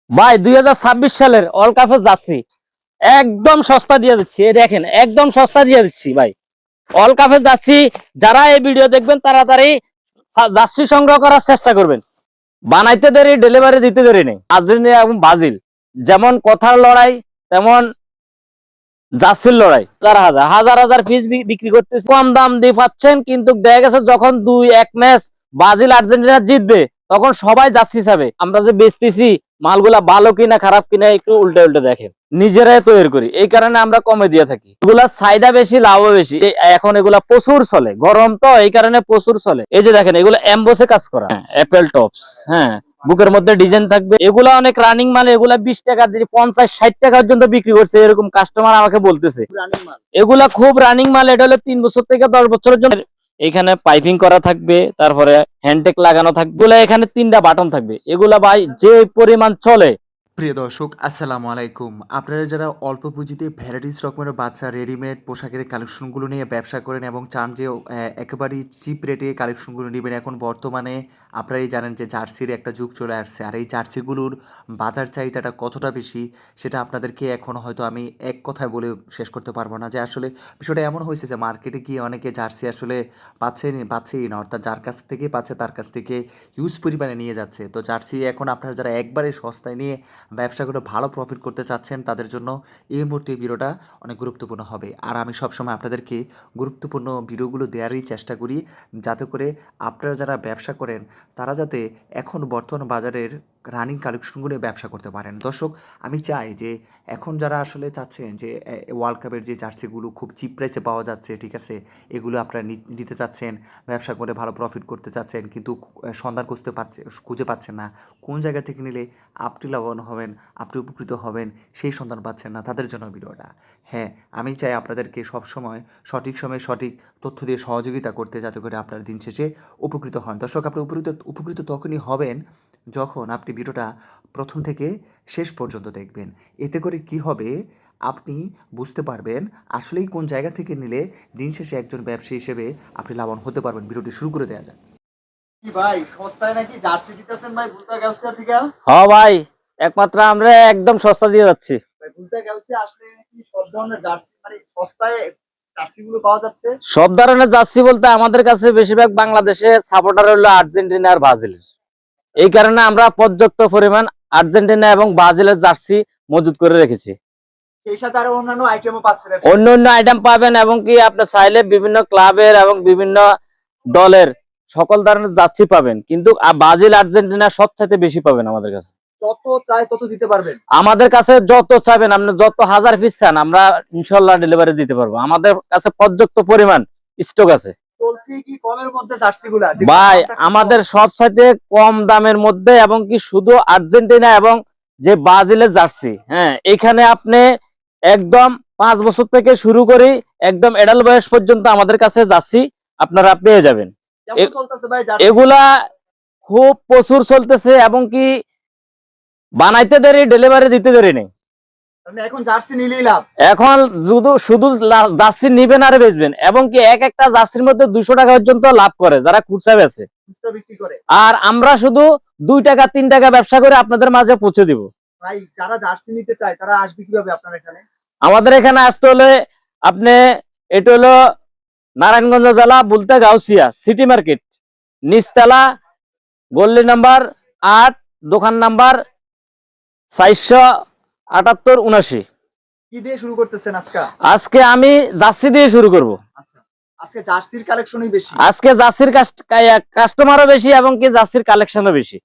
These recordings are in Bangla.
ভাই 2026 সালের অল কাপের জার্সি একদম সস্তা দিয়ে দিচ্ছি। এই দেখেন একদম সস্তা দিয়ে দিচ্ছি ভাই। অল কাপের জার্সি যারা এই ভিডিও দেখবেন তাড়াতাড়ি জার্সি সংগ্রহ করার চেষ্টা করবেন। বানাইতে দেরি, ডেলিভারি দিতে দেরি নেই। আর্জেন্টিনা এবং ব্রাজিল যেমন কথার লড়াই, তেমন জার্সির লড়াই। হাজার হাজার হাজার পিস বিক্রি করতেছে, কম দাম দিয়ে পাচ্ছেন। কিন্তু দেখা গেছে যখন 2-1 ম্যাচ ব্রাজিল আর্জেন্টিনা জিতবে তখন সবাই জার্সি চাবে। আমরা যে বেচতেছি মালগুলা ভালো কিনা খারাপ কিনা একটু উল্টে উল্টে দেখেন, নিজেরাই তৈরি করি, এই কারণে আমরা কমে দিয়ে থাকি। এগুলা চাহিদা বেশি, লাভও বেশি। এখন এগুলা প্রচুর চলে, গরম তো এই কারণে প্রচুর চলে। এই যে দেখেন এগুলো এমবোসে কাজ করা, অ্যাপেল টপস, হ্যাঁ, বুকের মধ্যে ডিজাইন থাকবে। এগুলা অনেক রানিং মাল, এগুলা 20 টাকা দিয়ে 50-60 টাকা পর্যন্ত বিক্রি করছে, এরকম কাস্টমার আমাকে বলতেছে। এগুলা খুব রানিং মাল। এটা হলো 3 বছর থেকে 10 বছরের জন্য। এখানে পাইপিং করা থাকবে, তারপরে হ্যান্ডটেক লাগানো থাকবে। এখানে 3টা বাটন থাকবে। এগুলা ভাই যে পরিমাণ চলে। প্রিয় দর্শক আসসালামু আলাইকুম। আপনারা যারা অল্প পুঁজিতে ভ্যারাইটিস রকমের বাচ্চা রেডিমেড পোশাকের কালেকশনগুলো নিয়ে ব্যবসা করেন এবং চান যে একেবারেই চিপ রেটে কালেকশনগুলো নেবেন, এখন বর্তমানে আপনারাই জানেন যে জার্সির একটা যুগ চলে আসছে। আর এই জার্সিগুলোর বাজার চাহিদাটা কতটা বেশি সেটা আপনাদেরকে এখন হয়তো আমি এক কথায় বলে শেষ করতে পারবো না। যে আসলে বিষয়টা এমন হয়েছে যে মার্কেটে গিয়ে অনেকে জার্সি আসলে পাচ্ছেই না, অর্থাৎ যার কাছ থেকে পাচ্ছে তার কাছ থেকে হিউজ পরিমাণে নিয়ে যাচ্ছে। তো জার্সি এখন আপনারা যারা একবারে সস্তায় নিয়ে ব্যবসা করে ভালো প্রফিট করতে চাচ্ছেন তাদের জন্য এই মুহূর্তে ভিডিওটা অনেক গুরুত্বপূর্ণ হবে। আর আমি সবসময় আপনাদেরকে গুরুত্বপূর্ণ ভিডিওগুলো দেওয়ারই চেষ্টা করি, যাতে করে আপনারা যারা ব্যবসা করেন তারা যাতে এখন বর্তমান বাজারের রানিং কালেকশনগুলো ব্যবসা করতে পারেন। দর্শক, আমি চাই যে এখন যারা আসলে চাচ্ছেন যে ওয়ার্ল্ড কাপের যে জার্সিগুলো খুব চিপ প্রাইসে পাওয়া যাচ্ছে, ঠিক আছে, এগুলো আপনারা নিতে চাচ্ছেন, ব্যবসা করে ভালো প্রফিট করতে চাচ্ছেন, কিন্তু সন্ধান খুঁজে পাচ্ছেন না, কোন জায়গা থেকে নিলে আপনি লাভবান হবেন, আপনি উপকৃত হবেন, সেই সন্ধান পাচ্ছেন না, তাদের জন্য ভিডিওটা। হ্যাঁ, আমি চাই আপনাদেরকে সবসময় সঠিক সময়ে সঠিক তথ্য দিয়ে সহযোগিতা করতে, যাতে করে আপনার দিন শেষে উপকৃত হন। দর্শক, আপনি উপকৃত তখনই হবেন যখন আপনি ভিডিওটা প্রথম থেকে শেষ পর্যন্ত দেখবেন। এতে করে কি হবে, আপনি বুঝতে পারবেন আসলেই কোন জায়গা থেকে নিলে দিন শেষে একজন ব্যবসায়ী হিসেবে আপনি লাভবান হতে পারবেন। ভিডিওটি শুরু করে দেওয়া যাক। কি ভাই, সস্তায় নাকি জার্সি দিতেছেন ভাই ভুলতা গাউসিয়া থেকে? হ্যাঁ ভাই, একমাত্র আমরা একদম সস্তা দিয়ে যাচ্ছি। ভাই ভুলতা গাউসিয়া আসলে কি সব ধরনের জার্সি মানে সস্তায় জার্সি গুলো পাওয়া যাচ্ছে? সব ধরনের জার্সি বলতে আমাদের কাছে বেশিরভাগ বাংলাদেশে সাপোর্টার হলো আর্জেন্টিনা আর ব্রাজিলের। এই কারণে আমরা পর্যাপ্ত পরিমাণ আর্জেন্টিনা এবং ব্রাজিলের জার্সি মজুত করে রেখেছি। সেই সাথে আরো অন্যান্য আইটেমও পাচ্ছেন? অন্য অন্য আইটেম পাবেন, এবং কি আপনি চাইলে বিভিন্ন ক্লাবের এবং বিভিন্ন দলের সকল ধরনের জার্সি পাবেন। কিন্তু ব্রাজিল আর্জেন্টিনা সবচাইতে বেশি পাবেন আমাদের কাছে। যত চাই তত দিতে পারবেন? আমাদের কাছে যত চাইবেন, আপনি যত হাজার পিস চান আমরা ইনশাল্লাহ ডেলিভারি দিতে পারবো। আমাদের কাছে পর্যাপ্ত পরিমাণ স্টক আছে। বলছি কি কমের মধ্যে জার্সি গুলো আছে ভাই, আমাদের সবচাইতে কম দামের মধ্যে, এবং কি শুধু আর্জেন্টিনা এবং যে ব্রাজিলের জার্সি, হ্যাঁ, এখানে আপনি একদম 5 বছর থেকে শুরু করি একদম এডাল বয়স পর্যন্ত আমাদের কাছে জার্সি আপনারা পেয়ে যাবেন। কেমন চলতেছে ভাই জার্সি? এগুলা খুব প্রচুর চলতেছে, এবং কি বানাইতে দেরি, ডেলিভারি দিতে দেরি নেই। মানে এখন জার্সি নিলেই লাভ? এখন শুধু জার্সি নিবেন আর বেচবেন, এবং কি একটা জার্সির মধ্যে 200 টাকা পর্যন্ত লাভ করে যারা খুচরা বেচে। খুচরা বিক্রি করে? আর আমরা শুধু 2 টাকা 3 টাকা ব্যবসা করে আপনাদের মাঝে পৌঁছে দিব। ভাই যারা জার্সি নিতে চায় তারা আসবে কিভাবে আপনার এখানে? আমাদের এখানে আসতে হলে আপনি, এটা হলো নারায়ণগঞ্জ জেলা বুলতা গাউসিয়া সিটি মার্কেট, নিচতলা, গল্লি নাম্বার 8, দোকান নাম্বার 478-79। কি দিয়ে শুরু করতেছেন আজকে? আজকে আমি জার্সি দিয়ে শুরু করব। আচ্ছা, আজকে জার্সির কালেকশনই বেশি? আজকে জার্সির কাস্টমারও বেশি, এবং কি জার্সির কালেকশনও বেশি।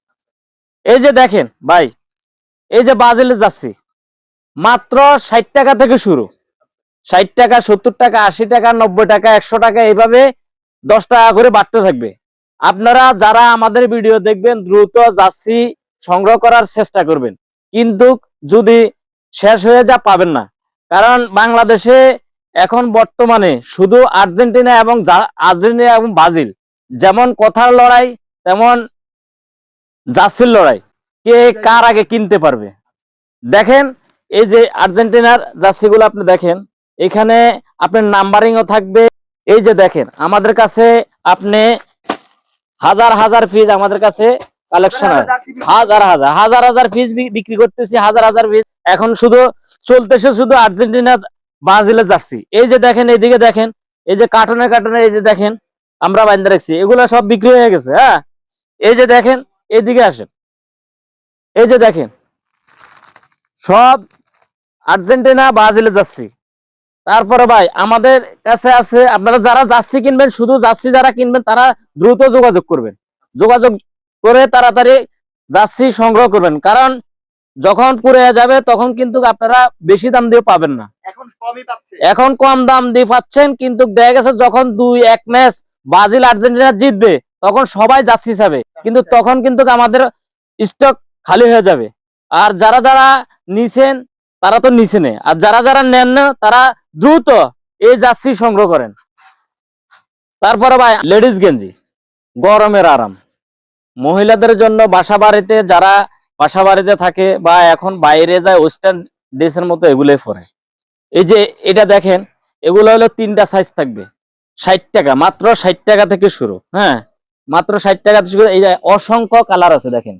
এই যে দেখেন ভাই, এই যে ব্রাজিলের জার্সি মাত্র 60 টাকা থেকে শুরু। 60 টাকা, 70 টাকা, 80 টাকা, 90 টাকা, 100 টাকা, এইভাবে 10 টাকা করে বাড়তে থাকবে। আপনারা যারা আমাদের ভিডিও দেখবেন দ্রুত জার্সি সংগ্রহ করার চেষ্টা করবেন, কিন্তু যদি শেষ হয়ে যা পাবেন না। কারণ বাংলাদেশে এখন বর্তমানে শুধু আর্জেন্টিনা এবং ব্রাজিল যেমন কথার লড়াই, তেমন জার্সির লড়াই, কে কার আগে কিনতে পারবে। দেখেন এই যে আর্জেন্টিনার জার্সিগুলো আপনি দেখেন, এখানে আপনার নাম্বারিংও থাকবে। এই যে দেখেন আমাদের কাছে আপনি হাজার হাজার পিস আমাদের কাছে কালেকশন হাজার জার্সি বিক্রি হাজার হাজার হাজার হাজার পিস বিক্রি করতেছি, হাজার হাজার পিস। এখন শুধু চলতেছে শুধু আর্জেন্টিনা ব্রাজিলের জার্সি। এই যে দেখেন, এইদিকে দেখেন, এই যে কার্টুনে কার্টুনে, এই যে দেখেন আমরা বাইন্ধে রাখছি, এগুলো সব বিক্রি হয়ে গেছে। হ্যাঁ, এই যে দেখেন, এইদিকে আসেন, এই যে দেখেন সব আর্জেন্টিনা ব্রাজিলের জার্সি। তারপরে ভাই আমাদের কাছে আছে, আপনারা যারা জার্সি কিনবেন, শুধু জার্সি যারা কিনবেন তারা দ্রুত যোগাযোগ করবেন, যোগাযোগ করে তাড়াতাড়ি জার্সি সংগ্রহ করবেন, কারণ যখন পুড়ে যাবে তখন কিন্তু আপনারা বেশি দাম দিয়ে পাবেন না। এখন কমই পাচ্ছে। এখন কম দাম দিয়ে পাচ্ছেন, কিন্তু দেখা গেছে যখন 2-1 ম্যাচ ব্রাজিল আর্জেন্টিনা জিতবে তখন সবাই জার্সি চাবে, কিন্তু তখন কিন্তু আমাদের স্টক খালি হয়ে যাবে। আর যারা যারা নিছেন তারা তো নিচে নেই, আর যারা যারা নেন না তারা দ্রুত এই জার্সি সংগ্রহ করেন। তারপরে ভাই লেডিস গেঞ্জি, গরমের আরাম, মহিলাদের জন্য বাসা বাড়িতে, যারা বাসা বাড়িতে থাকে বা এখন বাইরে যায় ওয়েস্টার্ন ড্রেসের মতো এগুলোই পরে। এই যে এটা দেখেন, এগুলো হলো 3টা সাইজ থাকবে, 60 টাকা, মাত্র 60 টাকা থেকে শুরু। হ্যাঁ, মাত্র 60 টাকা থেকে শুরু। এই যে অসংখ্য কালার আছে, দেখেন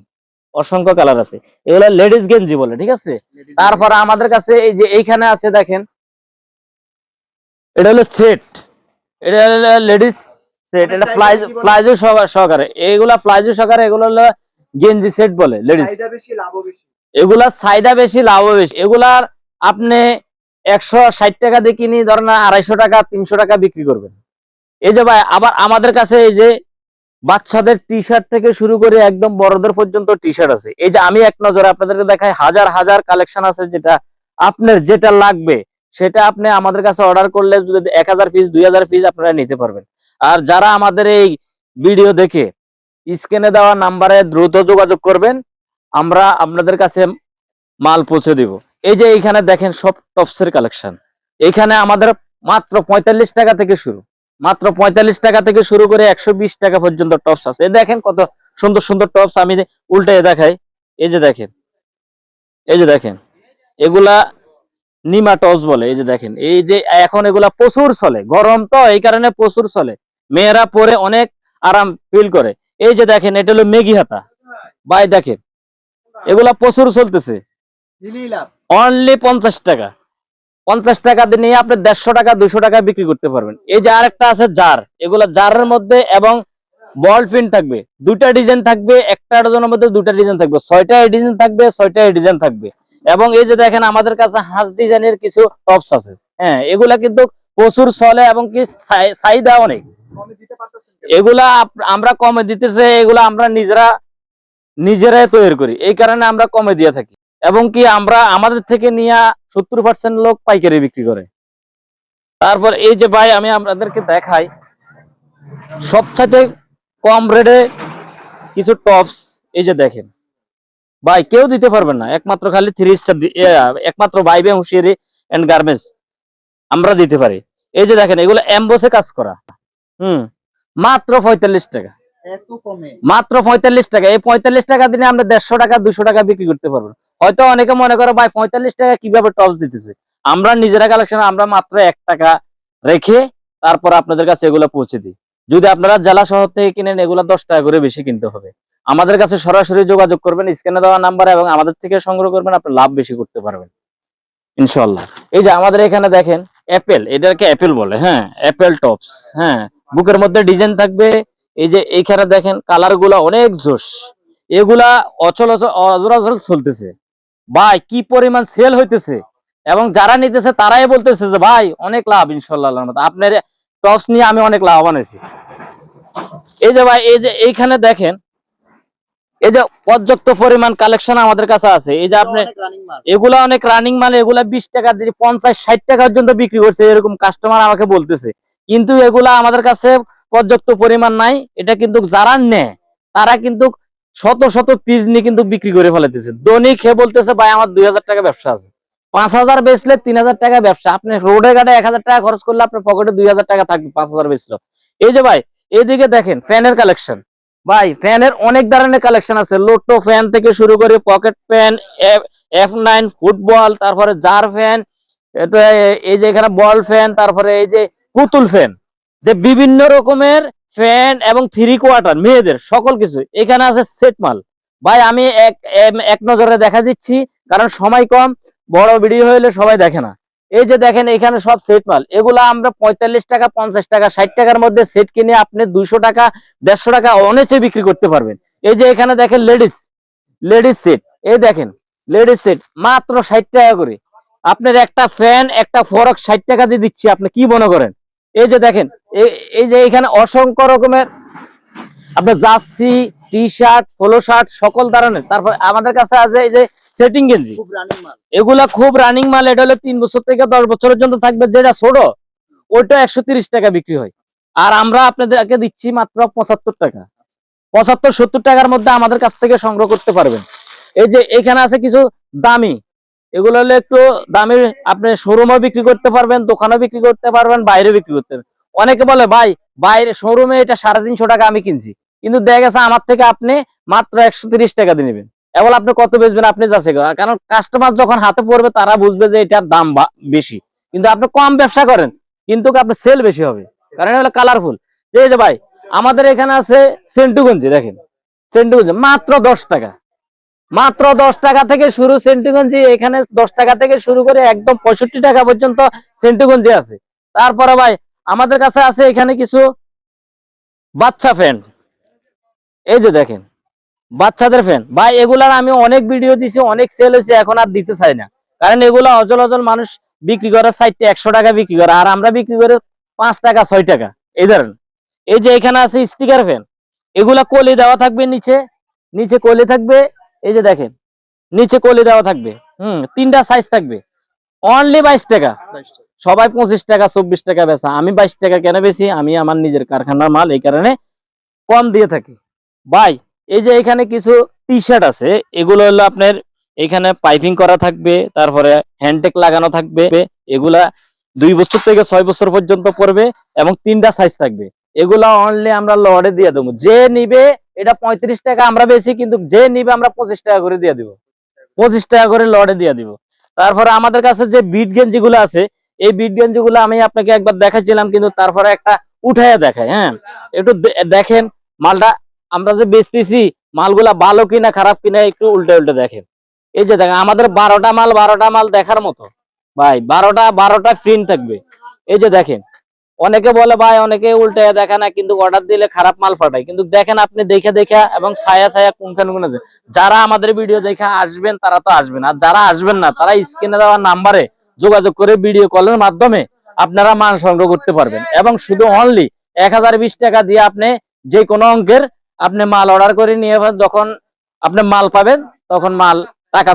অসংখ্য কালার আছে, এগুলো লেডিস গেঞ্জি বলে, ঠিক আছে। তারপরে আমাদের কাছে এই যে এইখানে আছে দেখেন, এটা হলো সেট, এটা হলো লেডিস সেট, এটা প্লাজো সহকারে, এইগুলা প্লাজো সহকারে, এগুলো হলো গেঞ্জি সেট বলে লেডিস। চাহিদা বেশি, লাভও বেশি। এগুলা চাহিদা বেশি, লাভও বেশি। এগুলার আপনি 160 টাকা দিয়ে কিনি, ধরেন 250 টাকা 300 টাকা বিক্রি করবেন। এই যে ভাই আবার আমাদের কাছে এই যে বাচ্চাদের টি শার্ট থেকে শুরু করে একদম বড়দের পর্যন্ত টি শার্ট আছে। এই যে আমি এক নজরে আপনাদেরকে দেখাই, হাজার হাজার কালেকশন আছে, যেটা আপনার যেটা লাগবে সেটা আপনি আমাদের কাছে অর্ডার করলে যদি 1000 পিস 2000 পিস আপনারা নিতে পারবেন। আর যারা আমাদের এই ভিডিও দেখে স্ক্রিনে দেওয়া নাম্বারে দ্রুত যোগাযোগ করবেন, আমরা আপনাদের কাছে মাল পৌঁছে দিব। এই যে এইখানে দেখেন সব টপসের কালেকশন, এখানে আমাদের মাত্র 45 টাকা থেকে শুরু, মাত্র 45 টাকা থেকে শুরু করে 120 টাকা পর্যন্ত টপস আছে। এই দেখেন কত সুন্দর সুন্দর টপস, আমি উল্টে দেখাই। এই যে দেখেন, এই যে দেখেন, এগুলা নিমা টপস বলে। এই যে দেখেন, এই যে এখন এগুলা প্রচুর চলে, গরম তো এই কারণে প্রচুর চলে, মেয়েরা পরে অনেক আরাম ফিল করে। এই যে দেখেন, এটা হলো মেগি হাতা ভাই, দেখেন এগুলা প্রচুর চলতেছে, নিলেই লাভ। অনলি 50 টাকা, 50 টাকা দিয়ে নিয়ে আপনি 150 টাকা 200 টাকা বিক্রি করতে পারবেন। এই যে আরেকটা আছে জার, এগুলা জারের মধ্যে এবং বল প্রিন্ট থাকবে, 2টা ডিজাইন থাকবে, একটা ডজনের মধ্যে 2টা ডিজাইন থাকবে, 6টা ডিজাইন থাকবে, 6টা ডিজাইন থাকবে। এবং এই যে দেখেন আমাদের কাছে হাঁস ডিজাইনের কিছু টপস আছে। হ্যাঁ, এগুলা কিন্তু প্রচুর চলে এবং কি চাহিদা অনেক। কমে দিতে পারতেছেন কেন? এগুলা আমরা কমে দিতেছে, এগুলা আমরা নিজেরাই তৈরি করি, এই কারণে আমরা কমে দিয়ে থাকি। এবং কি আমরা আমাদের থেকে নিয়ে 70% লোক পাইকারি বিক্রি করে। তারপর এই যে ভাই আমি আপনাদেরকে দেখাই সবচাইতে কম রেটে কিছু টপস। এই যে দেখেন ভাই, কেউ দিতে পারবেন না, একমাত্র খালি 3 স্টার, একমাত্র বাইবে হুঁশিয়ারি এন্ড গার্মেন্টস আমরা দিতে পারি। এই যে দেখেন, এগুলো এমবসে কাজ করা, মাত্র 45 টাকা, এত কমে? মাত্র 45 টাকা। এই 45 টাকা দিনে আমরা 150 টাকা 200 টাকা বিক্রি করতে পারবো। হয়তো অনেকে মনে করে ভাই 45 টাকা কিভাবে টপস দিতেছে, আমরা নিজেরা কালেকশন, আমরা মাত্র 1 টাকা রেখে তারপর আপনাদের কাছে এগুলো পৌঁছে দিই। যদি আপনারা জেলা শহর থেকে কিনেন, এগুলো 10 টাকা করে বেশি কিনতে হবে। আমাদের কাছে সরাসরি যোগাযোগ করবেন, স্ক্রিনে দেওয়া নাম্বার, এবং আমাদের থেকে সংগ্রহ করবেন, আপনি লাভ বেশি করতে পারবেন ইনশাআল্লাহ। এই যে আমাদের এখানে দেখেন অ্যাপেল, এটাকে অ্যাপেল বলে, হ্যাঁ অ্যাপেল টপস। হ্যাঁ, বুকের মধ্যে ডিজাইন থাকবে। এই যে এইখানে দেখেন কালার গুলা অনেক জোশ, এগুলা অজরাজল চলতেছে ভাই, কি পরিমাণ সেল হইতেছে, এবং যারা নিতেছে তারাই বলতেছে যে ভাই অনেক লাভ ইনশাআল্লাহ। আপনার টপস নিয়ে আমি অনেক লাভবান হয়েছি। এই যে ভাই, এই যে এইখানে দেখেন, এই যে পর্যাপ্ত পরিমাণ কালেকশন আমাদের কাছে আছে। এই যে আপনি অনেক রানিং মাল। এগুলা অনেক রানিং মাল, এগুলা 20 টাকা দিয়ে 50-60 টাকা পর্যন্ত বিক্রি করছে, এরকম কাস্টমার আমাকে বলতেছে। কিন্তু এগুলা আমাদের কাছে পর্যাপ্ত পরিমাণ নাই। এটা কিন্তু যারা নেয় তারা কিন্তু শত শত পিস নিয়ে কিন্তু বিক্রি করে ফেলাইতেছে। দৈনিক খেয়ে বলতেছে ভাই আমার 2000 টাকা ব্যবসা আছে, 5000 বেচলে 3000 টাকা ব্যবসা। আপনি রোডে ঘাটে 1000 টাকা খরচ করলে আপনার পকেটে 2000 টাকা থাকবে, 5000 বেচলো। এই যে ভাই এইদিকে দেখেন ফ্যানের কালেকশন, ভাই ফ্যানের অনেক ধরনের কালেকশন আছে, লোটো ফ্যান থেকে শুরু করে পকেট ফ্যান, F9 ফুটবল, তারপরে জার ফ্যান, এই যে এখানে বল ফ্যান, তারপরে এই যে পুতুল ফ্যান, যে বিভিন্ন রকমের ফ্যান এবং 3 কোয়ার্টার মেয়েদের সকল কিছু এখানে আছে সেট মাল। ভাই আমি এক নজরে দেখা দিচ্ছি, কারণ সময় কম, বড় ভিডিও হইলে সবাই দেখে না। এই যে দেখেন এখানে সব সেট মাল, এগুলা আমরা 45 টাকা 50 টাকা 60 টাকার মধ্যে সেট কিনে আপনি 200 টাকা 150 টাকা অনেচে বিক্রি করতে পারবেন। এই যে এখানে দেখেন লেডিস সেট, এই দেখেন লেডিস সেট মাত্র 60 টাকা করে। আপনার একটা ফ্যান একটা ফরক 60 টাকা দিয়ে দিচ্ছি, আপনি কি মনে করেন? এই যে দেখেন এই যে এখানে অসংখ্য রকমের আপনার jersey, T shirt, polo shirt সকল ধরনের। তারপর আমাদের কাছে আছে এই যে সেটিং গেঞ্জি, খুব রানিং মাল। এগুলা খুব রানিং মাল। এটা হলো 3 বছর থেকে 10 বছরের জন্য থাকবে। যেটা ছোট ওইটা 130 টাকা বিক্রি হয়, আর আমরা আপনাদেরকে দিচ্ছি মাত্র 75 টাকা। 75-70 টাকার মধ্যে আমাদের কাছ থেকে সংগ্রহ করতে পারবেন। এই যে এখানে আছে কিছু দামি, এগুলো হলো একটু দামি, আপনি শোরুমে বিক্রি করতে পারবেন, দোকানে বিক্রি করতে পারবেন, বাইরে বিক্রি করতে পারবেন। অনেকে বলে ভাই বাইরে শোরুমে এটা 350 টাকা আমি কিনছি, কিন্তু দেখা গেছে আমার থেকে আপনি মাত্র 130 টাকা দিয়ে নেবেন। এবার আপনি কত বেচবেন আপনি যাচাই করেন, কারণ কাস্টমার যখন হাতে পড়বে তারা বুঝবে যে এটার দাম বেশি। কিন্তু আপনি কম ব্যবসা করেন কিন্তু আপনার সেল বেশি হবে, কারণ এটা হলো কালারফুল। এই যে ভাই আমাদের এখানে আছে সেন্টুগঞ্জি, দেখেন সেন্টুগঞ্জি মাত্র 10 টাকা, মাত্র 10 টাকা থেকে শুরু সেন্টুগঞ্জি। এখানে 10 টাকা থেকে শুরু করে একদম 65 টাকা পর্যন্ত সেন্টুগঞ্জি আছে। তারপরে ভাই আমাদের কাছে আছে এখানে কিছু বাচ্চা ফ্যান, এই যে দেখেন বাচ্চাদের ফ্যান। ভাই এগুলার আমি অনেক ভিডিও দিছি, অনেক সেল হয়েছে, এখন আর দিতে চাই না, কারণ এগুলো অজল অজল মানুষ বিক্রি করে 100 টাকা বিক্রি করে, আর আমরা বিক্রি করে 5 টাকা 6 টাকা এই ধরনের। এই যে এখানে আছে স্টিকার ফ্যান, এগুলা কলি দেওয়া থাকবে, নিচে নিচে কলি থাকবে। এই যে দেখেন নিচে কলি দেওয়া থাকবে, 3টা সাইজ থাকবে, অনলি 22 টাকা। সবাই 25 টাকা 24 টাকা বেচা, আমি 22 টাকা কেন বেশি? আমি আমার নিজের কারখানার মাল, এই কারণে কম দিয়ে থাকি। ভাই এই যে এখানে কিছু টি শার্ট আছে, এগুলো হলো আপনার এখানে পাইপিং করা থাকবে, তারপরে হ্যান্ডটেক লাগানো থাকবে। এগুলা 2 বছর থেকে 6 বছর পর্যন্ত পড়বে এবং 3টা সাইজ থাকবে। এগুলা অনলি আমরা লড়ে দিয়ে দেবো, যে নিবে এটা 35 টাকা আমরা বেশি, কিন্তু যে নিবে আমরা 25 টাকা করে দিয়ে দিব, 25 টাকা করে লড়ে দিয়ে দিব। তারপরে আমাদের কাছে যে বিট গেঞ্জি গুলো আছে, এই বিট গেঞ্জি গুলো আমি আপনাকে একবার দেখাচ্ছিলাম, কিন্তু তারপরে একটা উঠাইয়া দেখাই। হ্যাঁ একটু দেখেন মালটা আমরা যে বেচতেছি, মালগুলা ভালো কিনা খারাপ কিনা একটু উল্টে উল্টে দেখেন। এই যে দেখেন আমাদের 12টা মাল দেখার মতো ভাই, 12টা প্রিন্ট থাকবে। এই যে দেখেন অনেকে বলে ভাই অনেকে উল্টে দেখে না, কিন্তু অর্ডার দিলে খারাপ মাল পাঠায়, কিন্তু দেখেন আপনি দেখে এবং ছায়া কোনখানে কোন আছে। যারা আমাদের ভিডিও দেখে আসবেন তারা তো আসবেন, আর যারা আসবেন না তারা স্ক্রিনে দেওয়া নাম্বারে যোগাযোগ করে ভিডিও কলের মাধ্যমে আপনারা মাল সংগ্রহ করতে পারবেন, এবং শুধু অনলি 1020 টাকা দিয়ে আপনি যে কোনো অঙ্কের আপনি মাল অর্ডার করে নিয়ে যখন আপনি মাল পাবেন তখন মাল টাকা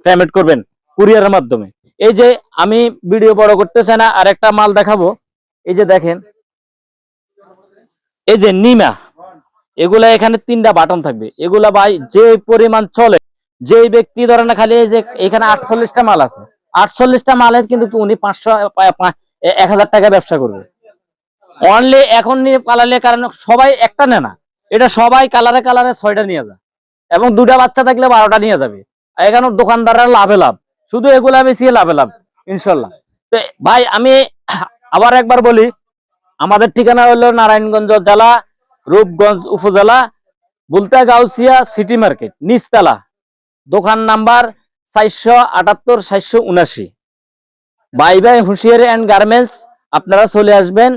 পেমেন্ট করবেন কুরিয়ারের মাধ্যমে। এই যে আমি ভিডিও বড় করতেছে না, আর একটা মাল দেখাবো। এই যে দেখেন এই যে নিমা, এগুলা এখানে 3টা বাটন থাকবে। এগুলা ভাই যে পরিমাণ চলে, যে ব্যক্তি ধরেন না, খালি এই যে এখানে 48টা মাল আছে, 48টা মালের কিন্তু উনি 500-1000 টাকা ব্যবসা করবে অনলি। এখন নিয়ে পালালে, কারণ সবাই একটা নেয় না, এটা সবাই কালারে 6টা নিয়ে যায়, এবং 2টা বাচ্চা থাকলে 12টা নিয়ে যাবে। এখানে দোকানদাররা লাভে লাভ, শুধু এগুলা বেশি লাভে লাভ ইনশাল্লাহ। তো ভাই আমি আবার একবার বলি, আমাদের ঠিকানা হলো নারায়ণগঞ্জ জেলা, রূপগঞ্জ উপজেলা, বুলতা গাউসিয়া সিটি মার্কেট নিচতলা, দোকান নাম্বার 478-779। বাই বাই হুঁশিয়ারি এন্ড গার্মেন্টস, আপনারা চলে আসবেন।